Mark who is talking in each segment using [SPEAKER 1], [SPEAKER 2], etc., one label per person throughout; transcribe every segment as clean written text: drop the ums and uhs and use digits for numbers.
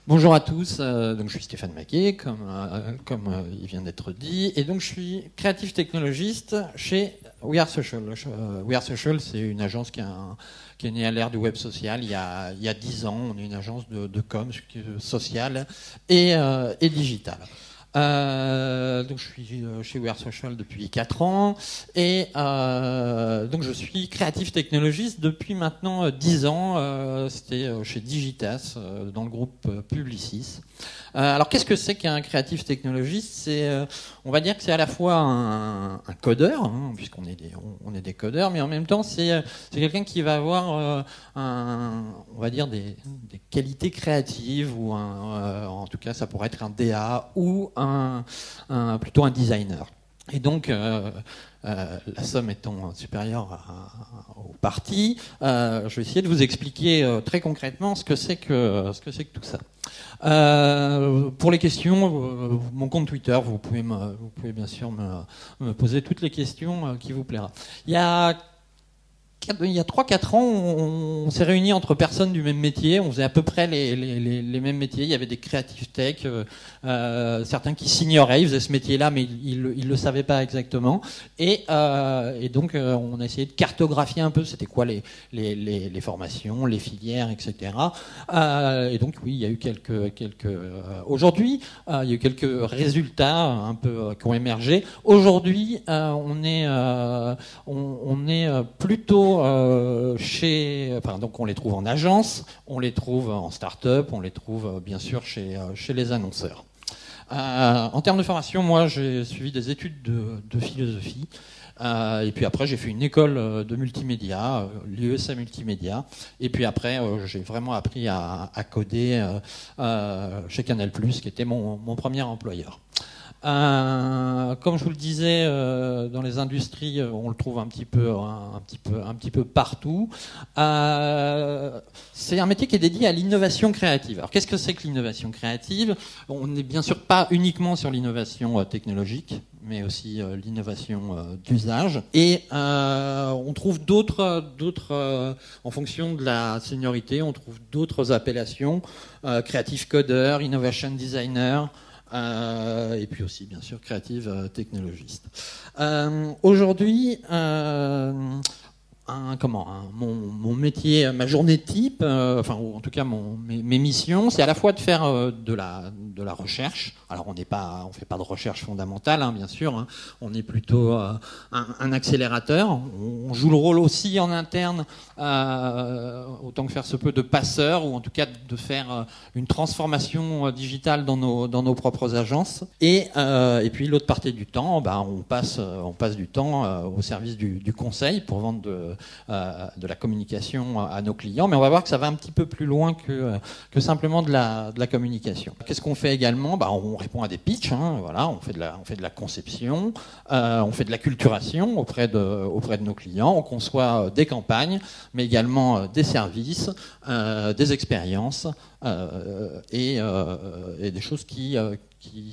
[SPEAKER 1] Bonjour à tous, donc je suis Stéphane Maquet, comme il vient d'être dit, et donc je suis créatif technologiste chez We Are Social. We Are Social, c'est une agence qui est née à l'ère du web social il y a 10 ans. On est une agence de com sociale et digitale. Donc je suis chez We Are Social depuis 4 ans et donc je suis créatif technologiste depuis maintenant 10 ans. C'était chez Digitas dans le groupe Publicis. Alors qu'est-ce que c'est qu'un créatif technologiste? On va dire que c'est à la fois un codeur, hein, puisqu'on est des codeurs, mais en même temps c'est quelqu'un qui va avoir on va dire des qualités créatives ou en tout cas ça pourrait être un DA ou plutôt un designer. Et donc, la somme étant supérieure aux parties, je vais essayer de vous expliquer très concrètement ce que c'est que tout ça. Pour les questions, mon compte Twitter, vous pouvez bien sûr me poser toutes les questions qui vous plaira. Il y a 3-4 ans, on s'est réunis entre personnes du même métier. On faisait à peu près les mêmes métiers. Il y avait des créatifs tech, certains qui s'ignoraient, ils faisaient ce métier-là, mais ils le savaient pas exactement. Et donc, on a essayé de cartographier un peu c'était quoi les formations, les filières, etc. Et donc, oui, il y a eu aujourd'hui, il y a eu quelques résultats un peu qui ont émergé. Aujourd'hui, on est plutôt donc on les trouve en agence, on les trouve en start-up, on les trouve bien sûr chez les annonceurs. En termes de formation, moi j'ai suivi des études de philosophie. Et puis après, j'ai fait une école de multimédia, l'IESA Multimédia. Et puis après, j'ai vraiment appris à coder chez Canal+, qui était mon premier employeur. Comme je vous le disais, dans les industries, on le trouve un petit peu partout. C'est un métier qui est dédié à l'innovation créative. Alors, qu'est-ce que c'est que l'innovation créative? On n'est bien sûr pas uniquement sur l'innovation technologique, mais aussi l'innovation d'usage. Et on trouve d'autres, en fonction de la seniorité, on trouve d'autres appellations, creative coder, innovation designer. Et puis aussi, bien sûr, créative technologiste. Aujourd'hui, mon métier, ma journée type, ou en tout cas mes missions, c'est à la fois de faire de la recherche. Alors on fait pas de recherche fondamentale, hein, bien sûr. Hein. On est plutôt un accélérateur. On joue le rôle aussi en interne, autant que faire se peut, de passeur ou en tout cas de faire une transformation digitale dans nos propres agences. Et puis l'autre partie du temps, on passe du temps au service du conseil pour vendre de la communication à nos clients, mais on va voir que ça va un petit peu plus loin que simplement de la communication. Qu'est-ce qu'on fait également? On répond à des pitchs, hein, voilà, on fait de la conception, on fait de l'acculturation auprès de nos clients, on conçoit des campagnes, mais également des services, des expériences et des choses qui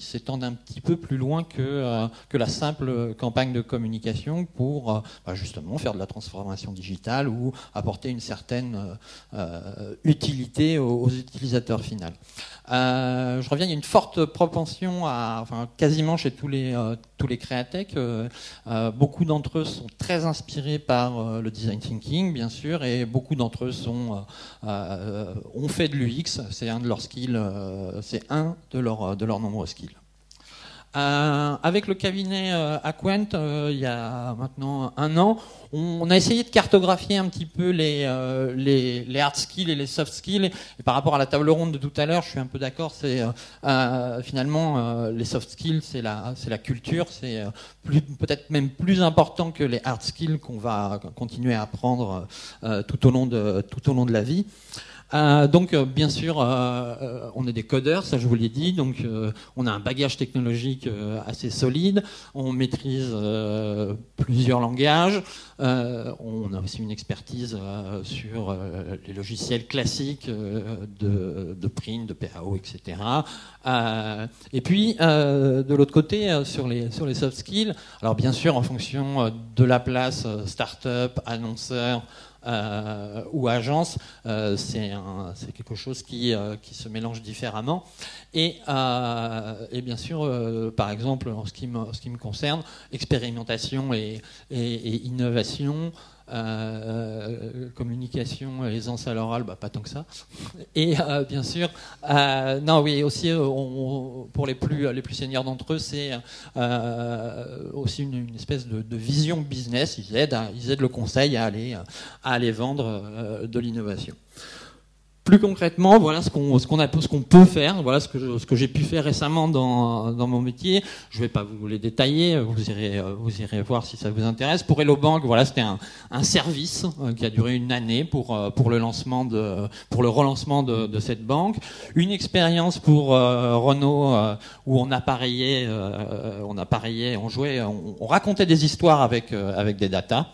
[SPEAKER 1] s'étendent un petit peu plus loin que la simple campagne de communication pour justement faire de la transformation digitale ou apporter une certaine utilité aux utilisateurs finaux. Je reviens, il y a une forte propension quasiment chez tous les créatech. Beaucoup d'entre eux sont très inspirés par le design thinking, bien sûr, et beaucoup d'entre eux ont fait de l'UX. C'est un de leurs skills, c'est un de leurs nombreux skills. Avec le cabinet Aquent, il y a maintenant 1 an, on a essayé de cartographier un petit peu les hard skills et les soft skills. Et par rapport à la table ronde de tout à l'heure, je suis un peu d'accord. C'est finalement les soft skills, c'est la culture, c'est peut-être même plus important que les hard skills qu'on va continuer à apprendre tout au long de la vie. Donc bien sûr on est des codeurs, ça je vous l'ai dit, donc on a un bagage technologique assez solide, on maîtrise plusieurs langages, On a aussi une expertise sur les logiciels classiques de print, de PAO, etc. Et puis, de l'autre côté, sur les soft skills, alors bien sûr, en fonction de la place, start-up, annonceur, ou agence, c'est quelque chose qui se mélange différemment. Et bien sûr, par exemple, en ce qui me concerne, expérimentation et innovation, communication, aisance à l'oral, pas tant que ça. Et bien sûr, non, oui, aussi pour les plus seniors d'entre eux, c'est aussi une espèce de vision business. Ils aident le conseil à aller vendre de l'innovation. Plus concrètement, voilà ce qu'on peut faire, voilà ce que j'ai pu faire récemment dans mon métier. Je vais pas vous les détailler, vous irez voir si ça vous intéresse. Pour Hello Bank, voilà, c'était un service qui a duré une année pour le relancement de cette banque. Une expérience pour Renault où on appareillait, on racontait des histoires avec des datas.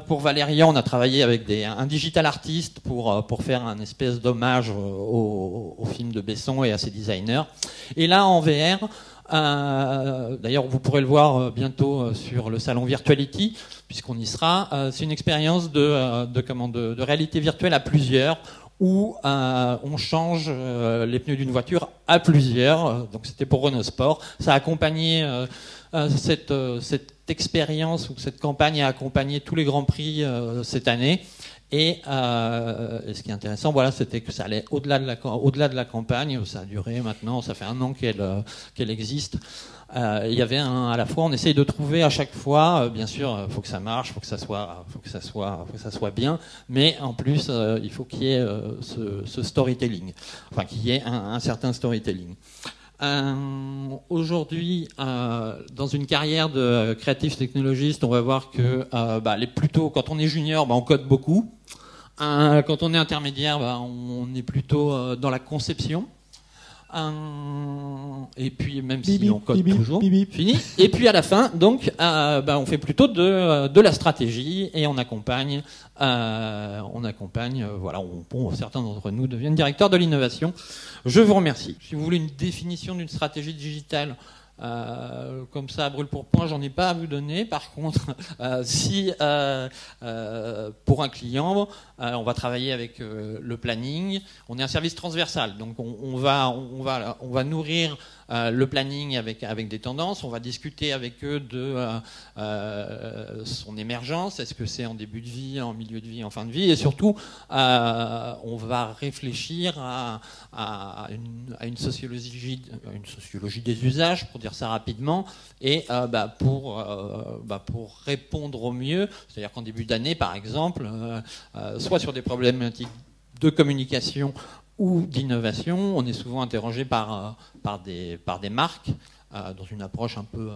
[SPEAKER 1] Pour Valéria, on a travaillé avec un digital artiste pour faire un espèce d'hommage au film de Besson et à ses designers. Et là, en VR, d'ailleurs, vous pourrez le voir bientôt sur le salon Virtuality, puisqu'on y sera. C'est une expérience de réalité virtuelle à plusieurs, où on change les pneus d'une voiture à plusieurs. Donc c'était pour Renault Sport. Ça a accompagné cette expérience ou cette campagne a accompagné tous les grands prix cette année. Et ce qui est intéressant, voilà, c'était que ça allait au-delà de la campagne. Ça a duré maintenant, ça fait un an qu'elle existe. Il y avait à la fois, on essaye de trouver à chaque fois, bien sûr, faut que ça marche, faut que ça soit bien, mais en plus, il faut qu'il y ait ce storytelling, enfin qu'il y ait un certain storytelling. Aujourd'hui, dans une carrière de creative technologist, on va voir que plutôt quand on est junior, on code beaucoup. Quand on est intermédiaire, on est plutôt dans la conception. Et puis même si on code toujours, fini. Et puis à la fin, donc, on fait plutôt de la stratégie et on accompagne. Voilà, certains d'entre nous deviennent directeurs de l'innovation. Je vous remercie. Si vous voulez une définition d'une stratégie digitale, comme ça, à brûle pour point, j'en ai pas à vous donner. Par contre, si pour un client, on va travailler avec le planning. On est un service transversal, donc on va nourrir le planning avec des tendances. On va discuter avec eux de son émergence. Est-ce que c'est en début de vie, en milieu de vie, en fin de vie? Et surtout, on va réfléchir à une sociologie des usages, pour dire ça rapidement, et pour répondre au mieux. C'est-à-dire qu'en début d'année, par exemple, soit sur des problématiques de communication ou d'innovation, on est souvent interrogé par des marques dans une approche un peu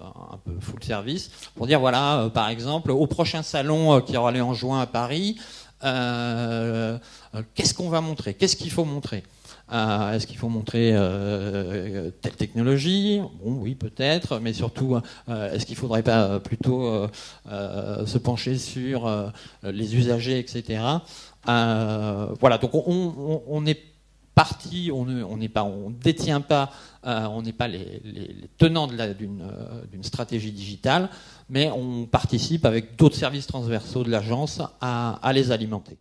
[SPEAKER 1] full service, pour dire voilà, par exemple, au prochain salon qui aura lieu en juin à Paris, qu'est-ce qu'on va montrer, qu'est-ce qu'il faut montrer? Est-ce qu'il faut montrer telle technologie? Bon, oui, peut-être, mais surtout, est-ce qu'il ne faudrait pas plutôt se pencher sur les usagers, etc. Voilà, donc on est parti, on détient pas, on n'est pas les tenants d'une stratégie digitale, mais on participe avec d'autres services transversaux de l'agence à les alimenter.